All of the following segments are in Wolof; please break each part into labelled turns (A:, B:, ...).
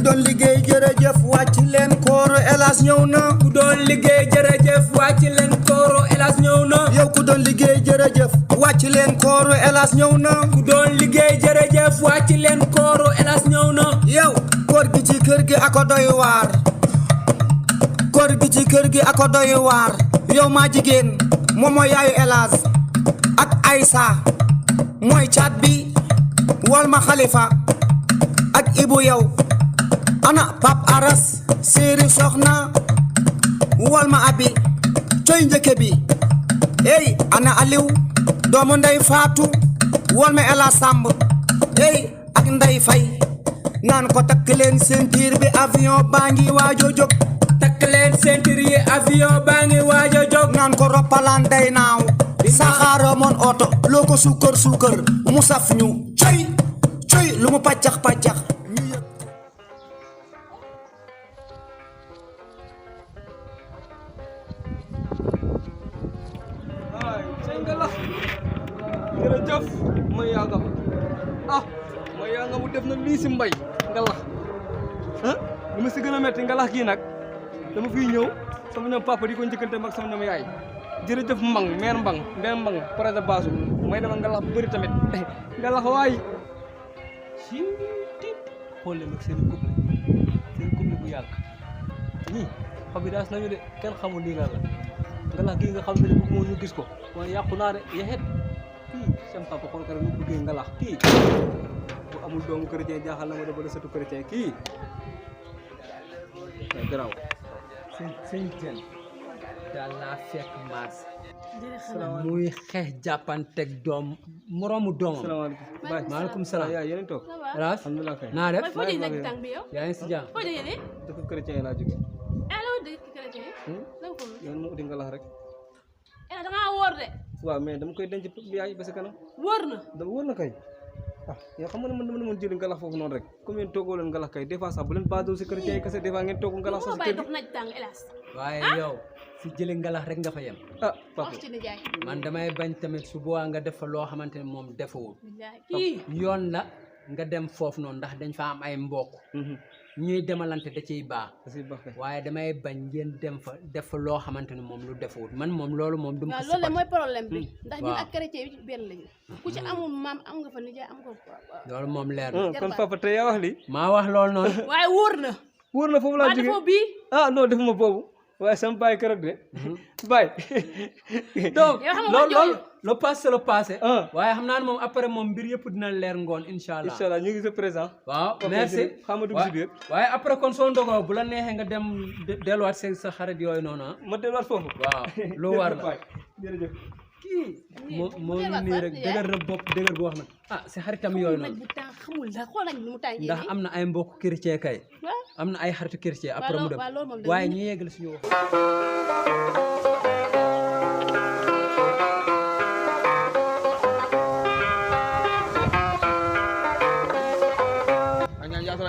A: doon liggéey jërëjëf wàcc leen kooro Elhadj ñëw na
B: ku doon liggéey jërëjëf wàcc leen kooro Elhadj ñëw na
A: yow ku doon liggéey jërëjëf wàcc leen kooro Elhadj ñëw na
B: ku doon liggéey jërëjëf wàcc leen kooro Elhadj ñëw na
A: yow koor gi ci kër gi ako doy waar koor gi ci kër gi ako doy waar yow maa jigéen moom mooy yaayu Elhadj ak Aïssa mooy caat bi wal ma Khalifa ak Ibu yow ana Pap Aras séeri soxna wal ma abi coy njëkke bi ey ana Aliou doomu ndey Faatu wal ma Ela Samb ey ak Ndey Fay naan ko takk leen ceinture bi avion baa ngi waajo jóg
B: takk leen ceinture yi avion baa ngi waajo jóg
A: naan ko roppalaan day naaw saxaara moon oto loo ko suukar suukar mu saf ñu coy coy lu mu pàccax pàccax
C: jërëjëf ma yàgga ma yàgga mu def na lii si mbay ngalax li ma si gën a metti ngalax gii nag dama fiy ñëw sama ñoom papa di ko njëkkante mag sama ñoom yaay jërëjëf mbang meer mbang benn mbang projet baasu may dama ngalax bu bëri tamit ngalax waay si tit xool leen nag seen couple bu yàgg ñii xabidaas nañu de kenn xamul lii la ngalax gii nga xam ne bëgg moo ñu gis ko waaye yàqu naa de yaxet kii sam papa xool ko rek mu bëggee ngalax kii bu amul doomu chrétien jaaxal na ma de ba la sëtu chrétien kii garaaw sëñ ten daal laa fekk maas muy xeex jàppanteeg doom moroomu doomam salaamaaleykum maaleykum salaam yaa yéen toog Elhadj alhamdulilah kay naa def yaa ngi si jàmm dëkk chrétien yi laa jóge yow mu uti ngalax rek
D: da ngaa wóor de.
C: waaw mais dama koy denc yaay ba sa kanam.
D: wóor na.
C: dama wóor na kay yow xam nga ne man dama demoon jëli ngalax foofu noonu rek comme yéen toogoo leen ngalax kay des fois sax bu leen basé si chrétien yi kese des fois ngeen toog ngalax sax si kër gi waaye yow si jëli ngalax rek nga fa yem.
D: papa
C: man damay bañ tamit su boobaa nga def fa loo xamante ne moom defewul yoon la nga dem foofu noonu ndax dañ fa am ay mbokk ñuy demalante da ciy baax waaye damay bañ ngeen dem fa def fa loo xamante ne moom lu defewut man moom loolu moom du ma ko
D: loolu mooy problème bi ndax ñun ak chrétien yi benn lañu ku ci amul maam am nga fa nijaay am nga fa
C: loolu moom leer na kon papa tey yaa wax li maa wax loolu noonu
D: waaye wóor na
C: foofu laa jógee
D: bii
C: non defuma boobu waaye sama baay keroog de baay donc le passé c'est le passé waaye xam naa ne moom après moom mbir yëpp dina leer ngoon incha allah ñu ngi sa présent waaw merci xam dugg si biir waaye après kon soo ndogoo bu la neexee nga dem delluwaat seen sa xarit yooyu noonu ma delluwaat foofu waaw lu war la jërëjëf kii moo ngi nii rek dëgër na bopp dëgër boo xam ne si xaritam yooyu noonu ndax am na ay mbokk chrétien kay am na ay xaritu chrétien après mu dem waaye ñu yeggal suñu wax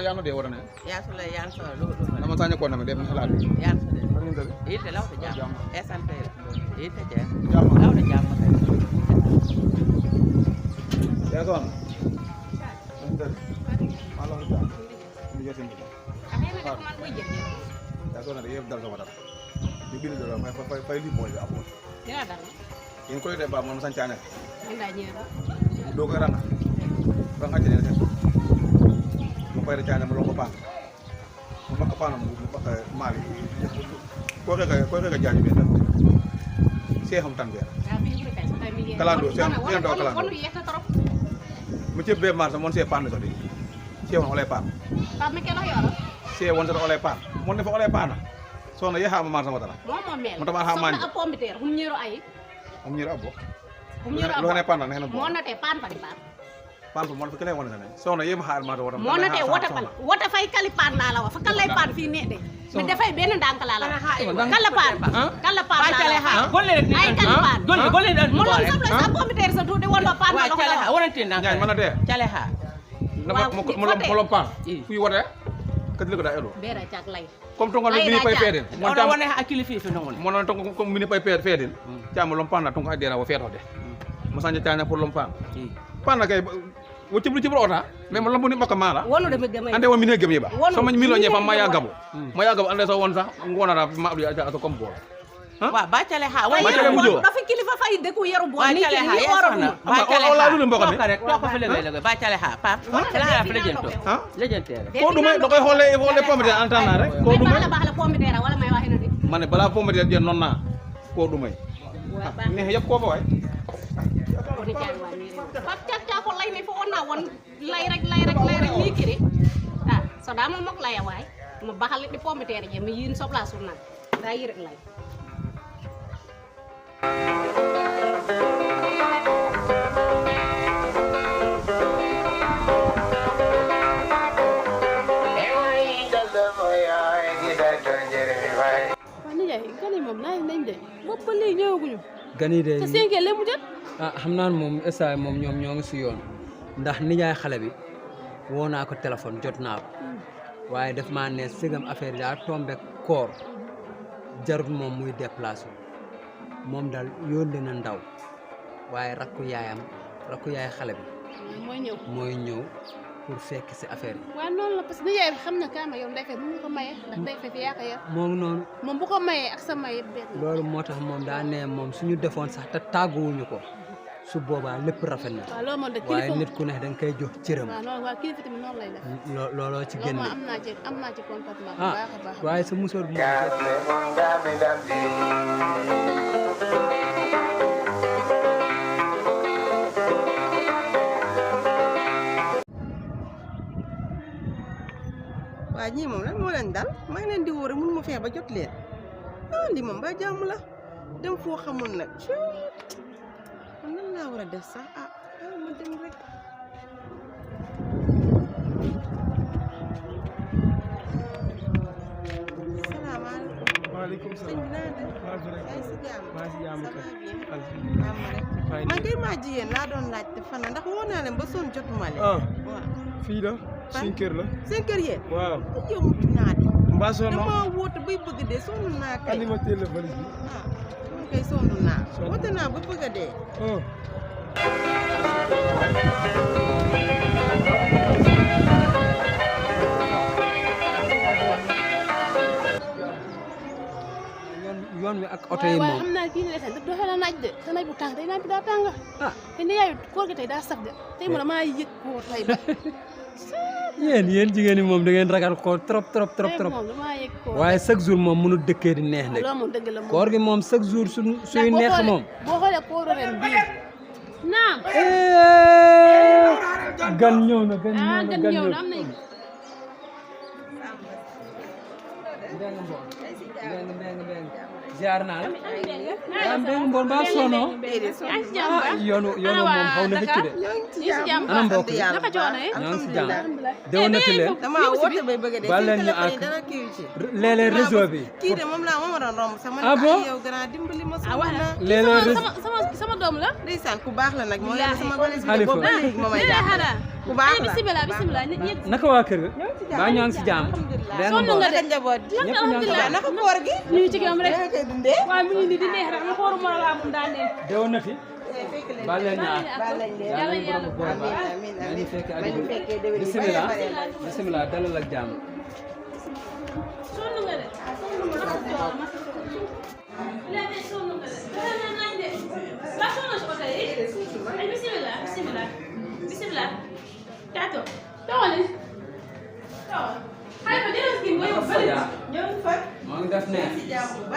E: yano de worane
F: yasula yanso lo
E: nama tanya ko nama de ma halal
F: yanso de ite lawta jam esante ite je lawta jam
E: ya son malo ta ni jotin ya son ada yeb dal sama dal di bil do ma fay li boy apo
D: dina dal
E: en koy de ba mon sancane
D: nda ñeera
E: do ko ranga ranga ci ne mo pare caane mo loko paan mo makka paanam mo bakka maali ko ga jaani be tan seexam tan be kalando seexam do kalando mo ci be marsa mon se paan so di seexam olay paan
D: me ke lo yoro
E: se won sa olay paan mon defa olay paana so na yeha ma marsa mo dara mo tama ha maani
D: so pomiter hum ñeero ay
E: hum ñeero abo lo ne paan na
D: mo na te paan padi paan
E: pan mo fa kele wona ne soxna yema xaar ma do wona
D: mo nate wota fay kali pan la wa fa kalay pan fi ne de mi defay ben dank la kala pan la ha golle rek ay kali pan golle mo lo sabla sa comité sa tude wala pan la kala ha wona tin dank
E: mana de
D: kale ha
E: mo lo pan fu wote kadli ko da elo
D: bera cak lay
E: comme tongal mini pay feden
F: mon tam wona akili fi non
E: mon non tongal comme mini pay feden jam lo pan na tongal adera wo feto de mo sanje tanya pour lo pan pan na kay wo cibru ota mais mo lambo ni makka mala
D: wonude mi gamay
E: ande wo mi ne gem yeba
D: Wonu-
E: so ma milo
D: mi ne
E: nyefa ma ya
D: gemo.
E: gabo ande so won sax ngonara ma abdi ato comme bo
F: Wa bacale ha
E: Ba cale mujjo.
D: dafa kilifa fay dëkku yaru bo ni
F: bacale ha
D: ni
F: ya
D: oro
F: sona
E: Amma o la lu mboko mi
F: rek to ko fele lege bacale ha pap la la legento
E: ha
F: legentere
E: ko dumay da koy xolle pomme de entendre rek ko dumay
D: bala bala pomme de terre wala may waxina de
E: mané bala pomme de non na ko dumay ne yeb ko fa way
D: ko di jaay wa ni pap ca ko lay ne fo wonna won lay rek ni kiri ah so da mo mok lay way mo baxal di pomme de terre je mi yin sobla surna da yi rek lay
G: gan yi moom nañ de bopp ba léegi ñëwaguñu
B: gan yi de
G: te 5 heures léegi mu jot
B: ah xam naa ne moom instant moom ñoom ñoo ngi si yoon ndax nijaay xale bi woo naa ko téléphone jot naa ko waaye daf maa ne sëgam affaire yi daa tombé koor jarut moom muy déplacé moom daal yónnee na ndaw waaye rakku yaay xale bi mooy ñëw pour fekk si affaire yi.
G: waaw noonu la parce que nijaay bi xam na kaama yow ndey fay bu ko mayee ndax ndey fay fi yaa ko yar
B: moom noonu.
G: moom bu ko mayee ak sa may yëpp benn
B: loolu moo tax moom daa ne moom suñu defoon sax te tàgguwuñu ko su boobaa lépp rafet na.
G: waaw loolu moom de
B: waaye
G: kilifa
B: nit ku ne da nga koy jox cëram.
G: waaw noonu waaw kilifa tamit noonu lay def.
B: looloo ci génn.
G: loolu moom am naa ci contact bu baax a baax.
B: waaye sa musóor bi
F: waa ñii moom lan moo leen dal maa ngi leen di wóor mënu ma feex ba jot leen ah lii moom ba jàmm la dem foo xamul nag man nan laa war a def sax ah ma dem rek salaamaaleykum
C: waaleykum
F: sëñ bi naa def yaa ngi si jàmm
C: maa si jàmm kay
F: man kay maa jigéen laa doon laajte fan ndax woo naa leen ba sonn jotuma leen
C: ah
F: waaw
C: fii la suñ kër la
F: seen kër yéen
C: waaw
F: yow mutu naa di
C: mbaa sonn
F: dama woote bay bëgg dee sonn naa kay
C: andi ma teel la valise bi
F: ah man kay sonn naa woote naa ba bëgg a dee
C: ah
B: yoon wi ak oto yi
G: waaye
B: moom
G: xam naa kii ne de doxee na naaj de sa naaj bu tàng tey naaj bi daa tàng
B: ah
G: te nijaay koor gi tey daa saf de tey mu damaa yëg koor tey ba
B: yéen jigéen ñi moom da ngeen ragal ko trop
G: tey moom damaa yëg koor
B: waaye chaque jour moom mënu dëkkee di neex nag
G: loolu moom dëgg la moom
B: koor gi moom chaque jour suy neex moom
G: boo xoolee kooru ren bii naam
B: gan ñëw na gan
G: ah
B: ñëw na
G: gan
B: gan
G: ñëw
B: ñëw
G: na am nañ
B: ziar naa la mbeng mboon ba sono
G: yaa ngi si jàmm ba
B: yoonu moom xaw na xëcc de
G: ñu ngi si jàmm
B: ana mbokk yi
G: naka coono yi
B: ñoo ngi si jàmm déwénati leen
F: dama woote bay bëgg a dee
B: baal leen
F: seen
B: ñu
F: téléphone yi
B: àgg.
F: dara kii ci
B: léeg-léeg réseau bi
F: kii de moom laa moom doon romb sax man
B: Ah bon?
F: yow grand dimbali ma
G: ah wax
F: soxna
G: na
B: léeg-léeg réseau
G: sama doom la
F: ndeysaan ku baax la nag moo yor sama valise bi
B: Xalifa.
F: boobu ba léegi ma may
G: déedéet
F: jàppale
G: xanaa
F: ku baax la
G: bisimilah bisimilah nit ñi
B: naka waa kër ga baa ñoo ngi si jàmm benn
G: sonn
B: mboon
G: nga
F: naka njaboot gi
B: ñëpp ñoo ngi si
F: waaw
B: jàmm
F: naka koor gi
G: ñu ngi ci kawam rek
F: naka koy dundee
G: waaye mu ngi nii di neex rek ma xooru ma laa mun daa neex
B: déwénati
F: fekk leen
B: baal leen ñu àgg.
F: baal lañ leen
B: yàlla nañu borom boole baax
F: amiin
B: nañu
F: amiin
B: fekkee ak
F: nañu fekkee déwén yu
B: bisimilah
F: bare bare
B: bisimilah dalal ak jàmm
G: sonn nga de léegi sonn nga de dara na nañ de ba sonn si oto yi ay bisimilah bisimilah bisimilah taato tawale tawal xale ba jëlal kii mooy ko bëri ñëw fa
B: moo ngi def neex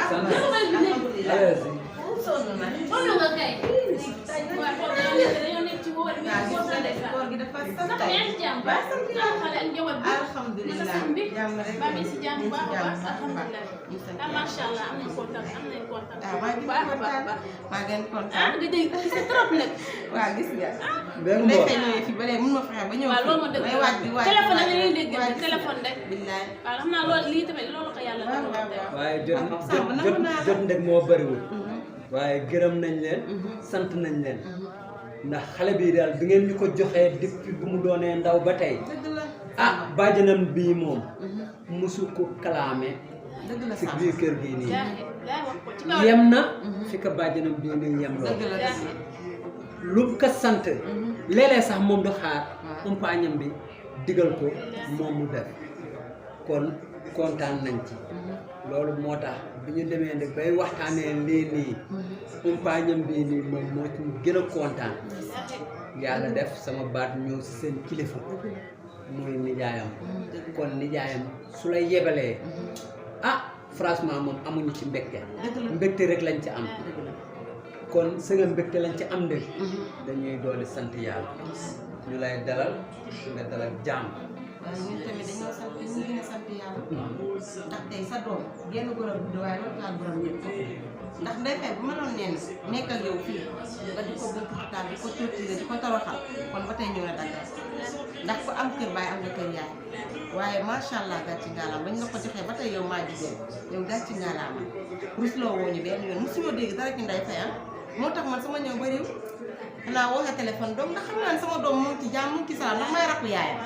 B: sant
F: alhamdulilah
B: allez-y
F: sonn na
G: sonn nga kay waaw kon dañoo nekk ci wóor bi boo sa def
F: koor gi dafa sant
G: naka yaa ngi si jàmm ba xale ak njaboot bi
F: alhamdulilah
G: naka sëñ bi
F: jàmm rek
G: ba mi si jàmm bu baax a baax
F: sant
G: alhamdulilah ah macha allah am nañ kontaan
F: ah maa ngi
G: bu baax a baax
F: kontaan maa ngi
G: ah
F: kontaan
G: nga dégg gis trop nag
F: waaw gis nga
B: benn
F: ndey
B: mboon
F: fay ñëwee fii ba léegi mun ma fexe ba ñëw
G: waaw loolu moo dëgg
F: may waaj di waaj
G: téléphone da ngay dégg téléphone rek
F: billaay
G: waaw xam naa loolu lii tamit loolu ko yàlla
F: waaw waaw waaw
B: waaye
F: Samba nangu naa la.
B: jot ndeg moo bëriwul waaye gërëm nañ leen sant nañ leen ndax xale bii daal bi ngeen ñu ko joxee depuis bu mu doonee ndaw ba tey
F: dëgg la
B: ah bàjjanam bii moom musu ko kalaame
F: dëgg la
B: si
F: Samba
B: biir kër gii nii
G: yaa wax ko ci kaw
B: yem na fi ko bàjjanam bii nii yem lool
F: dëgg la dëgg la
B: lu ko sant léeg-léeg sax moom du xaar umpaañam bi digal ko moom mu def kon kontaan nañ ci loolu moo tax bi ñu demee nag bay waxtaanee lii nii umpaañam bii nii moom moo ci gën a kontaan yàlla def sama baat ñëw si seen kilifa muy nijaayam kon nijaayam su la yebalee franchement moom amuñu ci mbégte rek lañ ci am kon sëga mbégte lañ ci am de dañuy dooli sant yàlla ñu lay dalal nga dalal jàmm
F: waaw ñun tamit dañoo sant ñu gën a sant yàlla ndax tey sa doom genn borom bi waaye loolu taal borom ñëpp ndax ndey fay bu ma doon neen nekk ak yow fii nga di ko bëgg xataal di ko torturer di ko toroxal kon ba tey ñëw na daggal ndax ko am kër baay am na kër yaay waaye macha allah gàcci ngaalaam bañ la ko joxee ba tey yow maa jigéen yow gàcci ngaalaam rusloo woo ñu benn yoon mosuma dégg dara ci ndey fay moo tax man sama ñëw bariwul xanaa woo sa téléphone doom ndax xam naa ne sama doom mu ngi ci jàmm mu ngi ci salaam ndax may rakku yaayam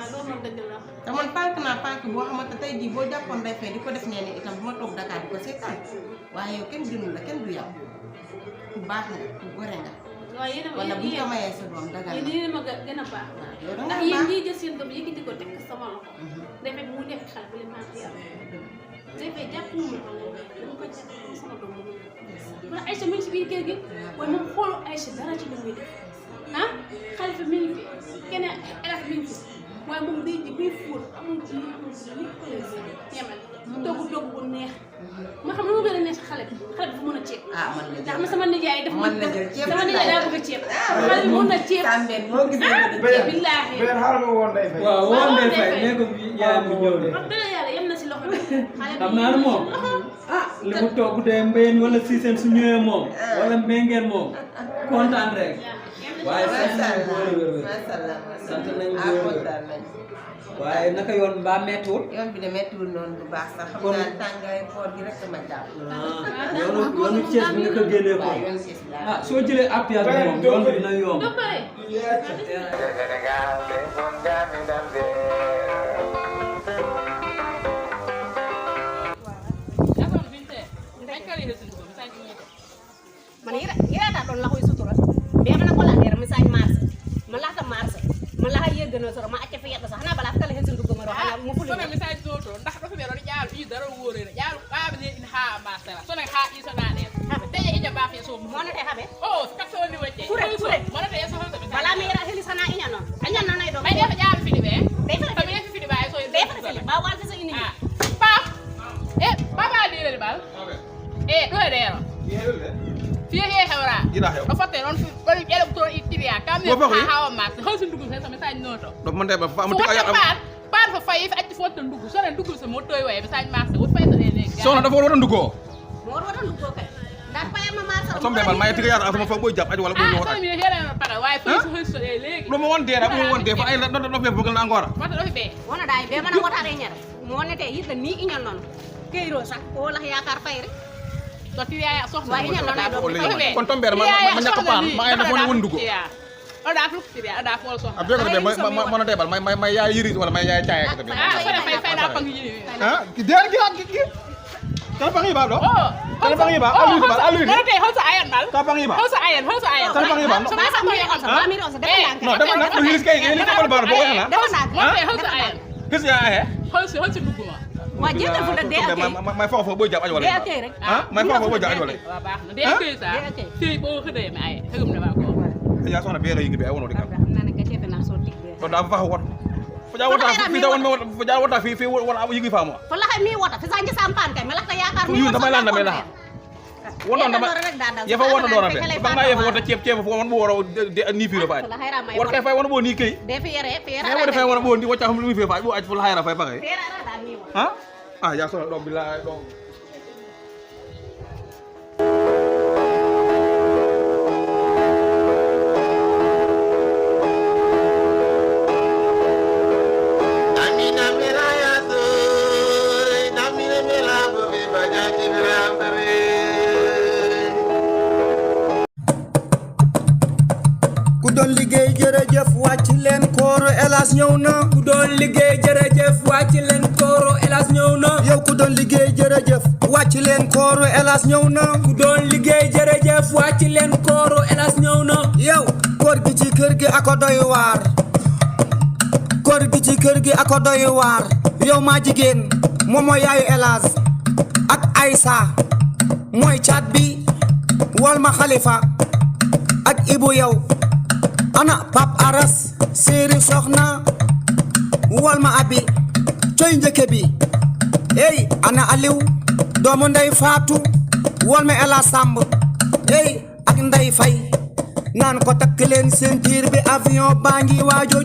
F: te man pànk naa pànk boo xamante tey jii boo jàppoon day fay di ko def nee ne itam bu ma toog Dakar di ko seetaan waaye yow kenn gënul la kenn du yow ku baax nga ku gore nga wala bu ñu ko mayee sa doom dagal na
G: yéen ma gën a baax ndax yéen ñii jël seen doom yëkkati ko teg sama loxo dafay mu nekk xale bu leen maa yàlla dafay jàpp ñu ma dama ko jàpp sama doom mu kon Aïcha mi ngi si biir kër gi waaye moom xoolu Aïcha dara ci lu muy def Xalifa mi ngi fi keneen élève mi ngi fi waaye moom day ji buy fóot amul ci nit ko lay yemal togg bu neex ma xam ne mu gën a neex si xale bi dafa mën a ceeb ndax ma sama nijaay dafa mën sama nijaay daa bëgg a ceeb xale bi mën na ceeb billaahi
B: waaw woon day fay nee ko yaayam bi ñëw de
G: wax dëgg yàlla yem na si loxo bi
B: xam naa ne moom li mu togg de mbéyeen wala siiseen su ñëwee moom wala mbéngeen moom kontaan rek waaye sant nañ ko wér sant nañ ko wér waaye naka yoon mbaa mettiwul
F: yoon bi de mettiwul noonu bu baax sax xam naa tàngaay koor gi rek dama jàpp
B: yoonu Thiès bi nga ko génnee ko soo jëlee appuyage bi moom yoon bi dina yomb
D: man yira ɗon lahoye sutura mbiyamana ko laɗere mi sañ marché ma lata marché ma laha yeggano soro ma acca fiyeɗɗo so hana bala kala hen so duggomaro hana mo fuli
H: sono message toto ndax ɗo ɓe ɗon ƴaalu ɗi dara worere ƴaalu ɓaaɓe ne in ha masara sono ha isonane haɓe daña ija baafe so
D: monete haɓe
H: o katsoni wacce
D: ture
H: monete yeso holto
D: bala mi yira heli sana iña noon añan nanay ɗo
H: ɓay ɗeɓe ƴaalu fiɗi ɓe
D: ɓe
H: tami yefi fiɗi ɓaye so
D: ɓe fele ba walde so ini
H: pap baba ɗirede bal ɗo e ɗeero fiye he hewra ɗo fotte noon ɗon ƴeɗo toon ittiriya kam ha hawa marché holso ndugu he so message noto
E: ɗo mo ndeba fa
H: paan fo fayi fa acci fotta ndugu sone ndugu so mo toy waye message marché wot fay so ɗene
E: sono dafa waɗa ndugo
D: mo waɗa ndugo kay ndat payama marché
E: so mbebal ma yetti yaata asama fa boy jam aji wala boy
H: wota so mi heɗano paga waye fayi so holso ɗe leegi
E: ɗum won deera ɗum won de fa ay ɗo fe bogal angora
H: wota ɗo ɓe
D: wona ɗa ɓe mana wotare ñere mo wonete yidde ni iñal noon keyro sax ko wala yakar fayre
H: so tiriya sohna
D: wayi ñal noon ɗo
E: kon tombere ma ñakka paan ma ay dafa won ndugo
H: oɗa fof tiriya oɗa fol sohna
E: a bekoto ɓe mona debal may yaay yiri wala may yaay caye kata
H: sone fay fayɗa pangi yini
E: deer gi kala pangi ba ɗo kala pangi ba alude ba alude
H: note holso ayan bal
E: kala pangi ba
H: holso ayan
E: kala pangi ba
D: ba sa mi on sa ba mi on sa
E: non dama nak do hilis kay ni ko ba bo yana
H: note holso ayan
E: kis ya aye
H: holso ndugu ma
D: wa jetta fu de
E: may fofo boy jam aji wala
D: de rek
E: may fofo boy jam aji wala
H: wa baax na de koy sa sey bo xede mi ay tegum na ba ko
E: ya soxna beere yi ngi be ay wono di kam
D: nana ka cefe na so tigbe
E: to da fa wot fo ja wota fi da won fo ja wota fi wala yigi famo
D: fo la mi wota fi sanji sampan kay mala ta yakar mi
E: yu dama la la wonon dama yefa wota do na be ba nga yefa wota ciep fo won bo woro ni fi fa wot kay fay won bo ni kay
D: de fi yere
E: wota fay won bo ni wota xam lu fi fa bo aj fo la hayra fay fa kay
D: fera da mi
E: ha ya soxna do billahi do
A: ku doon liggéey jërëjëf wàcc leen kooro Elas ñëw na
B: ku doon liggéey jërëjëf wàcc leen kooro Elas ñëw na
A: yow ku doon liggéey jërëjëf wàcc leen kooro Elas ñëw na
B: ku doon liggéey jërëjëf wàcc leen kooro Elas ñëw na
A: yow góor gi ci kër gi ako doy waar góor gi ci kër gi ako doy waar yow maa jigéen moom mooy yaayu Elaz ak Aïssa mooy caat bi wol ma Xalifa ak Ibu yow ana Pap Aras séeri soxna wol ma abi coy njëkke bi ey ana Aliw doomu ndey Faatu wol ma Elaz Samb ey ak Ndey Fay naan ko takk leen ceinture bi avion baa ngi waajo